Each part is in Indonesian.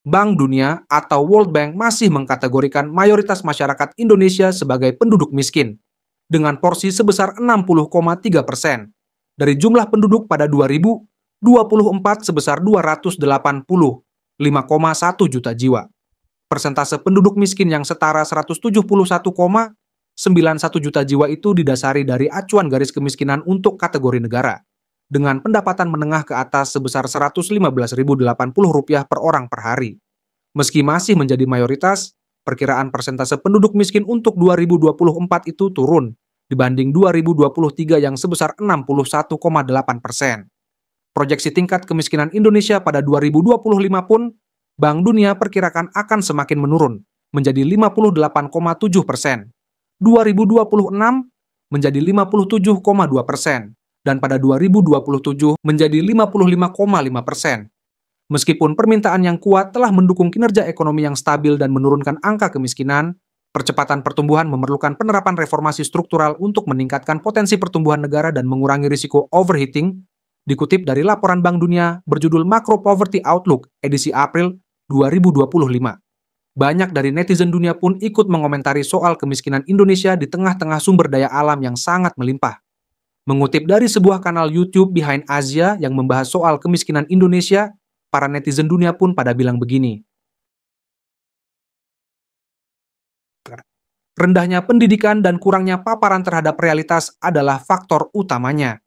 Bank Dunia atau World Bank masih mengkategorikan mayoritas masyarakat Indonesia sebagai penduduk miskin, dengan porsi sebesar 60,3% dari jumlah penduduk pada 2024 sebesar 285,1 juta jiwa. Persentase penduduk miskin yang setara 171,91 juta jiwa itu didasari dari acuan garis kemiskinan untuk kategori negara, dengan pendapatan menengah ke atas sebesar Rp115.080 per orang per hari. Meski masih menjadi mayoritas, perkiraan persentase penduduk miskin untuk 2024 itu turun dibanding 2023 yang sebesar 61,8%. Proyeksi tingkat kemiskinan Indonesia pada 2025 pun Bank Dunia perkirakan akan semakin menurun menjadi 58,7%, 2026 menjadi 57,2%, dan pada 2027 menjadi 55,5%. Meskipun permintaan yang kuat telah mendukung kinerja ekonomi yang stabil dan menurunkan angka kemiskinan, percepatan pertumbuhan memerlukan penerapan reformasi struktural untuk meningkatkan potensi pertumbuhan negara dan mengurangi risiko overheating, dikutip dari laporan Bank Dunia berjudul Macro Poverty Outlook edisi April 2025. Banyak dari netizen dunia pun ikut mengomentari soal kemiskinan Indonesia di tengah-tengah sumber daya alam yang sangat melimpah. Mengutip dari sebuah kanal YouTube Behind Asia yang membahas soal kemiskinan Indonesia, para netizen dunia pun pada bilang begini. Rendahnya pendidikan dan kurangnya paparan terhadap realitas adalah faktor utamanya.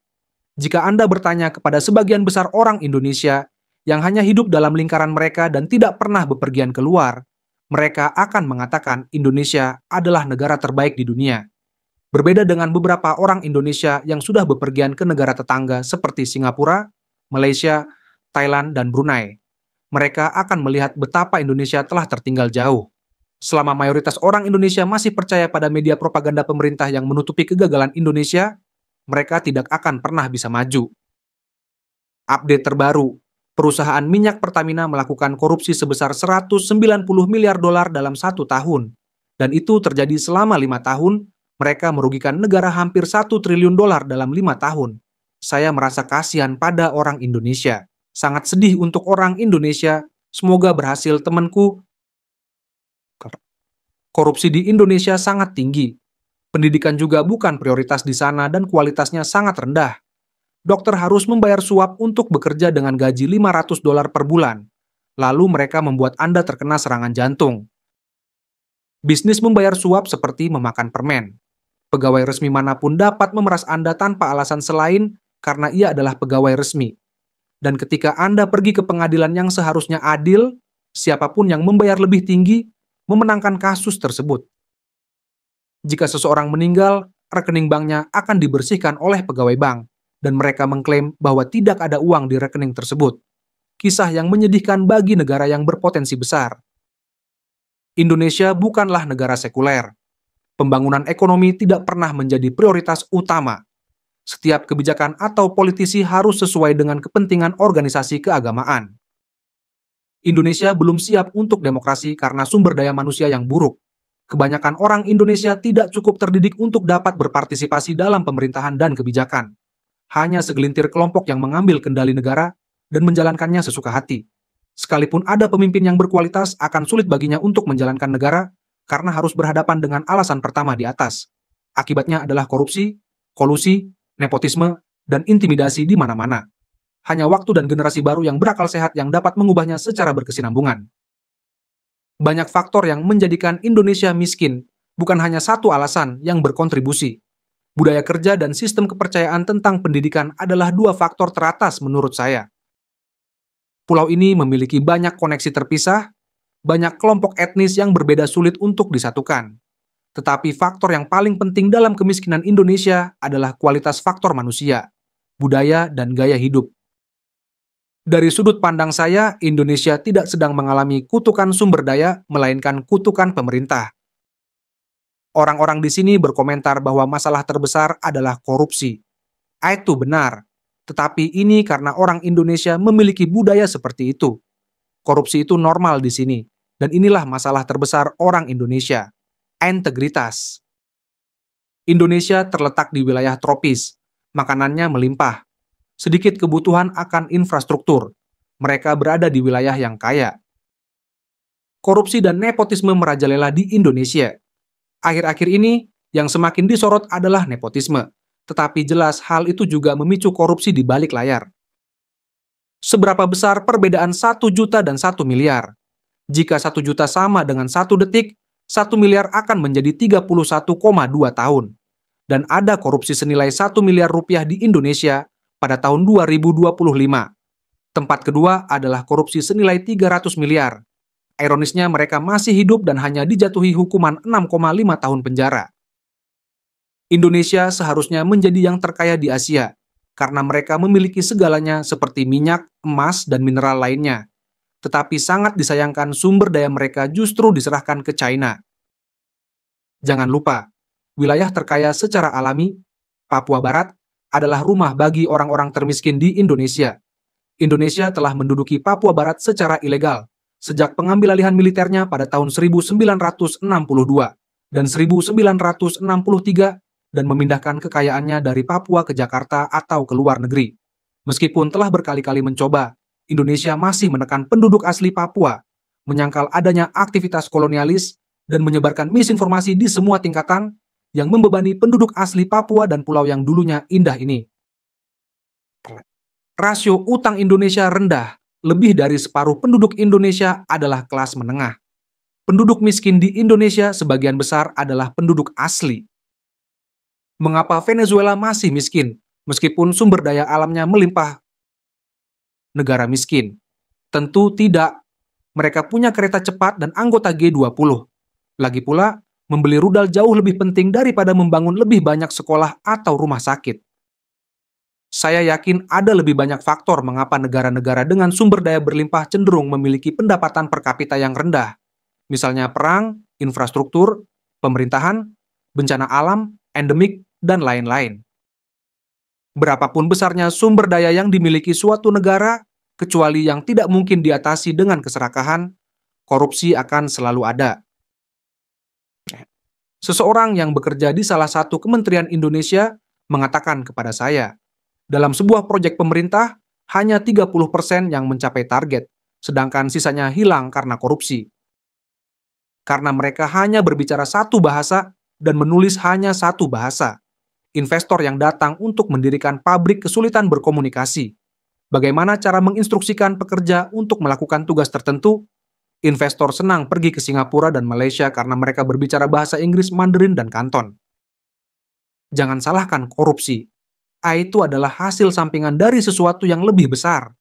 Jika Anda bertanya kepada sebagian besar orang Indonesia yang hanya hidup dalam lingkaran mereka dan tidak pernah bepergian keluar, mereka akan mengatakan Indonesia adalah negara terbaik di dunia. Berbeda dengan beberapa orang Indonesia yang sudah bepergian ke negara tetangga seperti Singapura, Malaysia, Thailand, dan Brunei. Mereka akan melihat betapa Indonesia telah tertinggal jauh. Selama mayoritas orang Indonesia masih percaya pada media propaganda pemerintah yang menutupi kegagalan Indonesia, mereka tidak akan pernah bisa maju. Update terbaru, perusahaan minyak Pertamina melakukan korupsi sebesar $190 miliar dalam 1 tahun. Dan itu terjadi selama 5 tahun, mereka merugikan negara hampir $1 triliun dalam 5 tahun. Saya merasa kasihan pada orang Indonesia. Sangat sedih untuk orang Indonesia. Semoga berhasil temanku. Korupsi di Indonesia sangat tinggi. Pendidikan juga bukan prioritas di sana dan kualitasnya sangat rendah. Dokter harus membayar suap untuk bekerja dengan gaji $500 per bulan. Lalu mereka membuat Anda terkena serangan jantung. Bisnis membayar suap seperti memakan permen. Pegawai resmi manapun dapat memeras Anda tanpa alasan selain karena ia adalah pegawai resmi. Dan ketika Anda pergi ke pengadilan yang seharusnya adil, siapapun yang membayar lebih tinggi memenangkan kasus tersebut. Jika seseorang meninggal, rekening banknya akan dibersihkan oleh pegawai bank, dan mereka mengklaim bahwa tidak ada uang di rekening tersebut. Kisah yang menyedihkan bagi negara yang berpotensi besar. Indonesia bukanlah negara sekuler. Pembangunan ekonomi tidak pernah menjadi prioritas utama. Setiap kebijakan atau politisi harus sesuai dengan kepentingan organisasi keagamaan. Indonesia belum siap untuk demokrasi karena sumber daya manusia yang buruk. Kebanyakan orang Indonesia tidak cukup terdidik untuk dapat berpartisipasi dalam pemerintahan dan kebijakan. Hanya segelintir kelompok yang mengambil kendali negara dan menjalankannya sesuka hati. Sekalipun ada pemimpin yang berkualitas, akan sulit baginya untuk menjalankan negara karena harus berhadapan dengan alasan pertama di atas. Akibatnya adalah korupsi, kolusi, nepotisme, dan intimidasi di mana-mana. Hanya waktu dan generasi baru yang berakal sehat yang dapat mengubahnya secara berkesinambungan. Banyak faktor yang menjadikan Indonesia miskin, bukan hanya satu alasan yang berkontribusi. Budaya kerja dan sistem kepercayaan tentang pendidikan adalah 2 faktor teratas menurut saya. Pulau ini memiliki banyak koneksi terpisah, banyak kelompok etnis yang berbeda sulit untuk disatukan. Tetapi faktor yang paling penting dalam kemiskinan Indonesia adalah kualitas faktor manusia, budaya, dan gaya hidup. Dari sudut pandang saya, Indonesia tidak sedang mengalami kutukan sumber daya, melainkan kutukan pemerintah. Orang-orang di sini berkomentar bahwa masalah terbesar adalah korupsi. Itu benar, tetapi ini karena orang Indonesia memiliki budaya seperti itu. Korupsi itu normal di sini, dan inilah masalah terbesar orang Indonesia. Integritas. Indonesia terletak di wilayah tropis, makanannya melimpah. Sedikit kebutuhan akan infrastruktur. Mereka berada di wilayah yang kaya. korupsi dan nepotisme merajalela di Indonesia. Akhir-akhir ini, yang semakin disorot adalah nepotisme. Tetapi jelas hal itu juga memicu korupsi di balik layar. Seberapa besar perbedaan 1 juta dan 1 miliar? Jika 1 juta sama dengan 1 detik, 1 miliar akan menjadi 31,2 tahun. Dan ada korupsi senilai 1 miliar rupiah di Indonesia pada tahun 2025. Tempat kedua adalah korupsi senilai 300 miliar. Ironisnya mereka masih hidup dan hanya dijatuhi hukuman 6,5 tahun penjara. Indonesia seharusnya menjadi yang terkaya di Asia, karena mereka memiliki segalanya seperti minyak, emas, dan mineral lainnya. Tetapi sangat disayangkan sumber daya mereka justru diserahkan ke China. Jangan lupa, wilayah terkaya secara alami, Papua Barat, adalah rumah bagi orang-orang termiskin di Indonesia. Indonesia telah menduduki Papua Barat secara ilegal sejak pengambil alihan militernya pada tahun 1962 dan 1963 dan memindahkan kekayaannya dari Papua ke Jakarta atau ke luar negeri. Meskipun telah berkali-kali mencoba, Indonesia masih menekan penduduk asli Papua, menyangkal adanya aktivitas kolonialis, dan menyebarkan misinformasi di semua tingkatan yang membebani penduduk asli Papua dan pulau yang dulunya indah ini. Rasio utang Indonesia rendah, lebih dari separuh penduduk Indonesia adalah kelas menengah. Penduduk miskin di Indonesia sebagian besar adalah penduduk asli. Mengapa Venezuela masih miskin, meskipun sumber daya alamnya melimpah? Negara miskin? Tentu tidak. Mereka punya kereta cepat dan anggota G20. Lagi pula, membeli rudal jauh lebih penting daripada membangun lebih banyak sekolah atau rumah sakit. Saya yakin ada lebih banyak faktor mengapa negara-negara dengan sumber daya berlimpah cenderung memiliki pendapatan per kapita yang rendah. Misalnya perang, infrastruktur, pemerintahan, bencana alam, endemik, dan lain-lain. Berapapun besarnya sumber daya yang dimiliki suatu negara, kecuali yang tidak mungkin diatasi dengan keserakahan, korupsi akan selalu ada. Seseorang yang bekerja di salah satu kementerian Indonesia mengatakan kepada saya, dalam sebuah proyek pemerintah, hanya 30% yang mencapai target, sedangkan sisanya hilang karena korupsi. Karena mereka hanya berbicara satu bahasa dan menulis hanya satu bahasa. Investor yang datang untuk mendirikan pabrik kesulitan berkomunikasi. Bagaimana cara menginstruksikan pekerja untuk melakukan tugas tertentu? Investor senang pergi ke Singapura dan Malaysia karena mereka berbicara bahasa Inggris, Mandarin, dan Kanton. Jangan salahkan korupsi. Itu adalah hasil sampingan dari sesuatu yang lebih besar.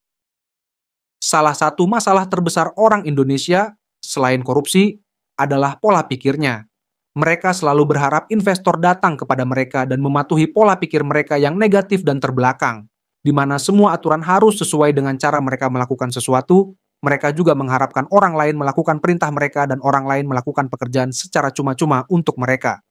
Salah satu masalah terbesar orang Indonesia, selain korupsi, adalah pola pikirnya. Mereka selalu berharap investor datang kepada mereka dan mematuhi pola pikir mereka yang negatif dan terbelakang, di mana semua aturan harus sesuai dengan cara mereka melakukan sesuatu. Mereka juga mengharapkan orang lain melakukan perintah mereka dan orang lain melakukan pekerjaan secara cuma-cuma untuk mereka.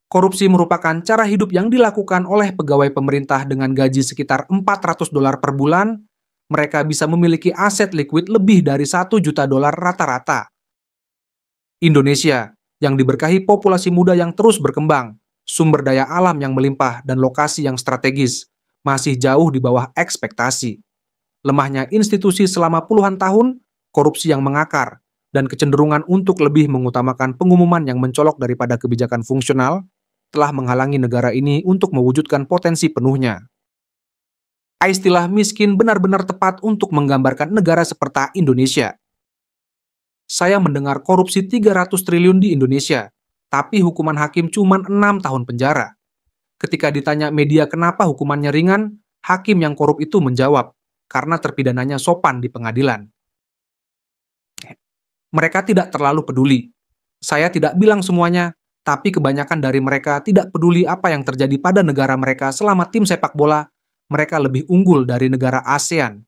Korupsi merupakan cara hidup yang dilakukan oleh pegawai pemerintah dengan gaji sekitar $400 per bulan. Mereka bisa memiliki aset likuid lebih dari $1 juta rata-rata. Indonesia, yang diberkahi populasi muda yang terus berkembang, sumber daya alam yang melimpah, dan lokasi yang strategis, masih jauh di bawah ekspektasi. Lemahnya institusi selama puluhan tahun, korupsi yang mengakar, dan kecenderungan untuk lebih mengutamakan pengumuman yang mencolok daripada kebijakan fungsional, telah menghalangi negara ini untuk mewujudkan potensi penuhnya. Istilah miskin benar-benar tepat untuk menggambarkan negara seperti Indonesia. Saya mendengar korupsi 300 triliun di Indonesia, tapi hukuman hakim cuma 6 tahun penjara. Ketika ditanya media kenapa hukumannya ringan, hakim yang korup itu menjawab, karena terpidananya sopan di pengadilan. Mereka tidak terlalu peduli. Saya tidak bilang semuanya, tapi kebanyakan dari mereka tidak peduli apa yang terjadi pada negara mereka selama tim sepak bola, mereka lebih unggul dari negara ASEAN.